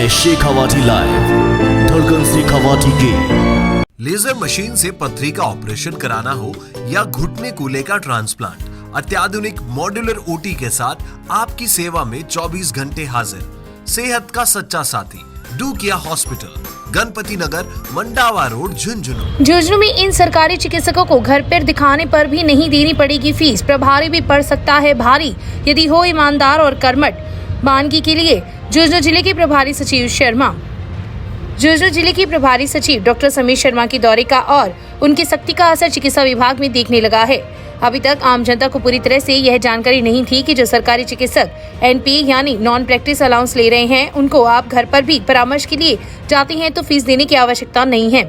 है शेखावाटी लाइव, धड़कन शेखावाटी की। लेजर मशीन से पथरी का ऑपरेशन कराना हो या घुटने कूल्हे का ट्रांसप्लांट, अत्याधुनिक मॉड्यूलर ओटी के साथ आपकी सेवा में 24 घंटे हाजिर। सेहत का सच्चा साथी डूकिया हॉस्पिटल, गणपति नगर, मंडावा रोड, झुंझुनू में इन सरकारी चिकित्सकों को घर पर दिखाने पर भी नहीं देनी पड़ेगी फीस। प्रभारी भी पड़ सकता है भारी यदि हो ईमानदार और कर्मठ। मानगी के लिए झुंझुनू जिले के प्रभारी सचिव झुंझुनू जिले की प्रभारी सचिव डॉक्टर समीर शर्मा के दौरे का और उनकी सख्ती का असर चिकित्सा विभाग में देखने लगा है। अभी तक आम जनता को पूरी तरह से यह जानकारी नहीं थी कि जो सरकारी चिकित्सक एनपीए यानी नॉन प्रैक्टिस अलाउंस ले रहे हैं, उनको आप घर पर भी परामर्श के लिए जाते हैं तो फीस देने की आवश्यकता नहीं है।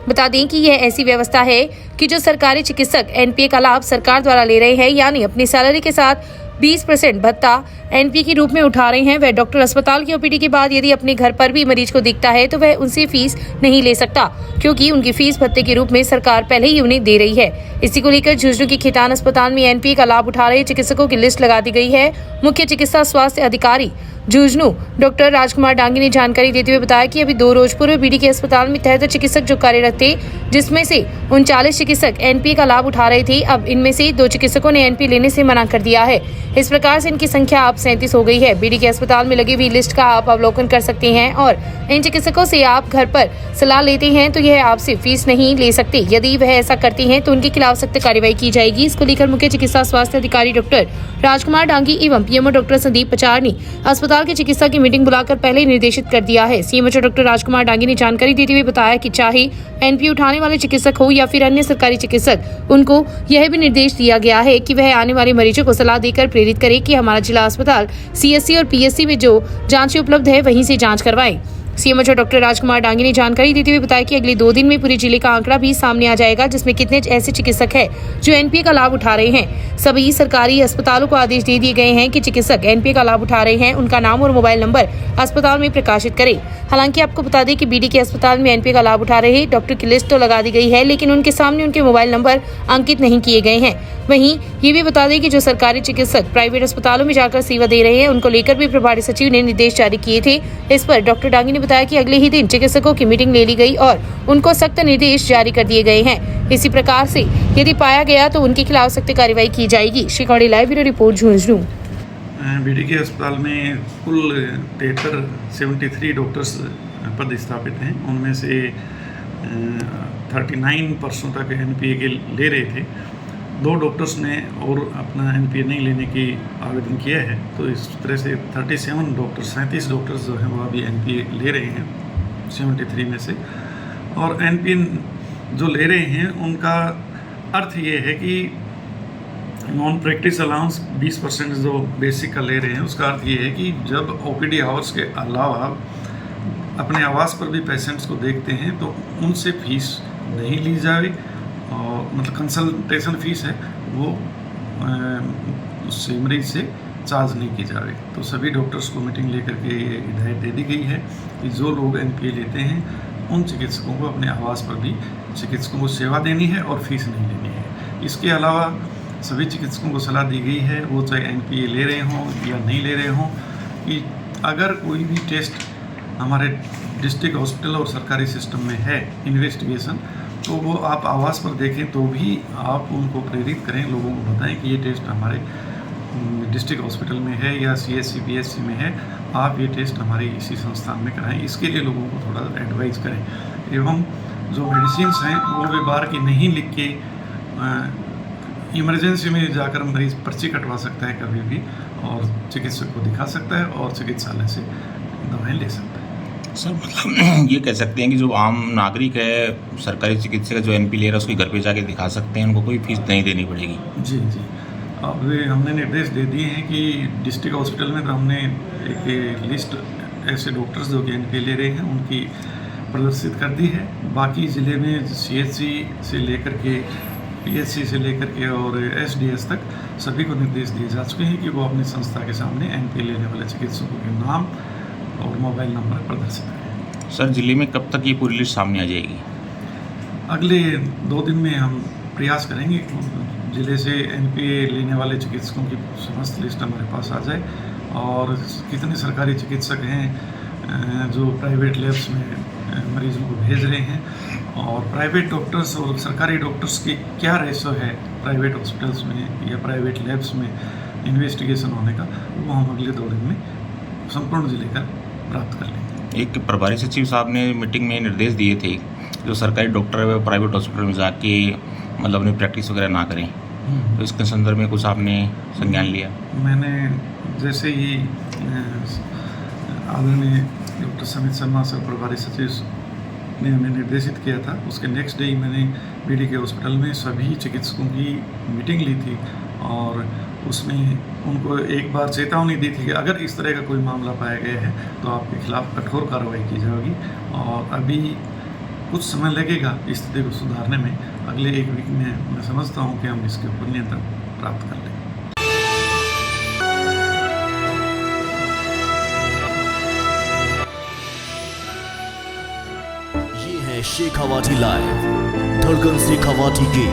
बता दें कि यह ऐसी व्यवस्था है कि जो सरकारी चिकित्सक एनपीए का लाभ सरकार द्वारा ले रहे हैं, यानी अपनी सैलरी के साथ 20% भत्ता एनपीए के रूप में उठा रहे हैं, वह डॉक्टर अस्पताल की ओपीडी के बाद यदि अपने घर पर भी मरीज को दिखता है तो वह उनसे फीस नहीं ले सकता, क्योंकि उनकी फीस भत्ते के रूप में सरकार पहले ही उन्हें दे रही है। इसी को लेकर झुंझुनू की खीतान अस्पताल में एनपीए का लाभ उठा रहे चिकित्सकों की लिस्ट लगा दी गई है। मुख्य चिकित्सा स्वास्थ्य अधिकारी झुंझुनू डॉक्टर राजकुमार डांगी ने जानकारी देते हुए बताया कि अभी 2 रोज पूर्व बीडी के अस्पताल में 73 चिकित्सक जो कार्यरत थे, जिसमें से 39 चिकित्सक एनपीए का लाभ उठा रहे थे। अब इनमें से 2 चिकित्सकों ने एनपीए लेने से मना कर दिया है। इस प्रकार से इनकी संख्या अब 37 हो गई है। बीडी के अस्पताल में लगी हुई लिस्ट का आप अवलोकन कर सकते हैं और इन चिकित्सकों से आप घर पर सलाह लेते हैं तो यह आपसे फीस नहीं ले सकते। यदि वह ऐसा करते हैं तो उनके खिलाफ सख्त कार्रवाई की जाएगी। इसको लेकर मुख्य चिकित्सा स्वास्थ्य अधिकारी डॉक्टर राजकुमार डांगी एवं पीएमओ डॉक्टर संदीप पचार ने अस्पताल के चिकित्सा की मीटिंग बुलाकर पहले निर्देशित कर दिया है। सीएमओ डॉक्टर राजकुमार डांगी ने जानकारी देते हुए बताया कि चाहे एनपीए उठाने वाले चिकित्सक हो या फिर अन्य सरकारी चिकित्सक, उनको यह भी निर्देश दिया गया है कि वह आने वाले मरीजों को सलाह देकर प्रेरित करे कि हमारा जिला अस्पताल सीएससी और पीएससी में जो जांचें उपलब्ध है वहीं से जांच करवाएं। सीएमओ डॉक्टर राजकुमार डांगी ने जानकारी देते हुए बताया कि अगले 2 दिन में पूरे जिले का आंकड़ा भी सामने आ जाएगा, जिसमें कितने ऐसे चिकित्सक हैं जो एनपीए का लाभ उठा रहे हैं। सभी सरकारी अस्पतालों को आदेश दे दिए गए हैं कि चिकित्सक एनपीए का लाभ उठा रहे हैं, उनका नाम और मोबाइल नंबर अस्पताल में प्रकाशित करें। हालांकि आपको बता दें कि बीडी के अस्पताल में एनपीए का लाभ उठा रहे डॉक्टर की लिस्ट तो लगा दी गई है, लेकिन उनके सामने उनके मोबाइल नंबर अंकित नहीं किए गए हैं। वहीं ये भी बता दें कि जो सरकारी चिकित्सक प्राइवेट अस्पतालों में जाकर सेवा दे रहे हैं, उनको लेकर भी प्रभारी सचिव ने निर्देश जारी किए थे। इस पर डॉक्टर डांगी ने बताया कि अगले ही दिन चिकित्सकों की मीटिंग ले ली गई और उनको सख्त निर्देश जारी कर दिए गए हैं। इसी प्रकार से यदि पाया गया तो उनके खिलाफ सख्त कार्रवाई की जाएगी। Shekhawati live bureau report Jhunjhunu. BD के अस्पताल में कुल 73 डॉक्टर्स पद स्थापित हैं। उनमें से 39% तक एनपीए के ले रहे थे। 2 डॉक्टर्स ने और अपना एनपीए नहीं लेने की आवेदन किया है, तो इस तरह से 37 डॉक्टर्स जो हैं वो अभी एनपीए ले रहे हैं 73 में से। और एनपीए जो ले रहे हैं उनका अर्थ ये है कि नॉन प्रैक्टिस अलाउंस 20% जो बेसिक का ले रहे हैं, उसका अर्थ ये है कि जब ओपीडी आवर्स के अलावा अपने आवास पर भी पेशेंट्स को देखते हैं तो उनसे फीस नहीं ली जाए, और मतलब कंसल्टेशन फीस है वो उससे मरीज से चार्ज नहीं की जाए। तो सभी डॉक्टर्स को मीटिंग लेकर के ये हिदायत दे दी गई है कि जो लोग एनपीए लेते हैं उन चिकित्सकों को अपने आवास पर भी चिकित्सकों को सेवा देनी है और फीस नहीं लेनी है। इसके अलावा सभी चिकित्सकों को सलाह दी गई है, वो चाहे एनपीए ले रहे हों या नहीं ले रहे हों, कि अगर कोई भी टेस्ट हमारे डिस्ट्रिक्ट हॉस्पिटल और सरकारी सिस्टम में है इन्वेस्टिगेशन, तो वो आप आवास पर देखें तो भी आप उनको प्रेरित करें, लोगों को बताएं कि ये टेस्ट हमारे डिस्ट्रिक्ट हॉस्पिटल में है या सीएससी पीएससी में है, आप ये टेस्ट हमारी इसी संस्थान में कराएं। इसके लिए लोगों को थोड़ा एडवाइस करें। एवं जो मेडिसिन हैं वो भी बाहर की नहीं लिख के इमरजेंसी में जाकर मरीज पर्ची कटवा सकता है कभी भी, और चिकित्सक को दिखा सकता है और चिकित्सालय से दवाएँ ले सकता है। सर मतलब ये कह सकते हैं कि जो आम नागरिक है, सरकारी चिकित्सक जो एनपी ले रहा है, उसके घर पे जाके दिखा सकते हैं, उनको कोई फीस नहीं देनी पड़ेगी। जी जी, अब हमने निर्देश दे दिए हैं कि डिस्ट्रिक्ट हॉस्पिटल में तो हमने एक लिस्ट ऐसे डॉक्टर्स जो कि एनपी ले रहे हैं उनकी प्रदर्शित कर दी है। बाकी ज़िले में सीएचसी से लेकर के पीएचसी से लेकर के और एसडीएस तक सभी को निर्देश दिए जा चुके हैं कि वो अपनी संस्था के सामने एनपी लेने वाले चिकित्सकों के नाम और मोबाइल नंबर प्रदर्शित करें। सर जिले में कब तक ये पूरी लिस्ट सामने आ जाएगी? अगले 2 दिन में हम प्रयास करेंगे जिले से एनपीए लेने वाले चिकित्सकों की समस्त लिस्ट हमारे पास आ जाए, और कितने सरकारी चिकित्सक हैं जो प्राइवेट लैब्स में मरीजों को भेज रहे हैं, और प्राइवेट डॉक्टर्स और सरकारी डॉक्टर्स की क्या रेशो है प्राइवेट हॉस्पिटल्स में या प्राइवेट लैब्स में इन्वेस्टिगेशन होने का, वो हम अगले 2 दिन में संपूर्ण जिले का प्राप्त कर लेंगे। एक प्रभारी सचिव साहब ने मीटिंग में निर्देश दिए थे जो सरकारी डॉक्टर है वो प्राइवेट हॉस्पिटल में जाके मतलब अपनी प्रैक्टिस वगैरह ना करें, तो इसके संदर्भ में कुछ आपने संज्ञान लिया? मैंने जैसे ही आदरणीय डॉक्टर समित शर्मा सर प्रभारी सचिव ने हमें निर्देशित किया था, उसके नेक्स्ट डे ही मैंने बीडीके हॉस्पिटल में सभी चिकित्सकों की मीटिंग ली थी और उसमें उनको एक बार चेतावनी दी थी कि अगर इस तरह का कोई मामला पाया गया है तो आपके खिलाफ कठोर कार्रवाई की जाएगी, और अभी कुछ समय लगेगा इस स्थिति को सुधारने में। अगले 1 वीक में मैं समझता हूँ कि हम इसके ऊपर नियंत्रण प्राप्त कर लेंगे। ये है शेखावाटी लाइव, धड़कन शेखावाटी की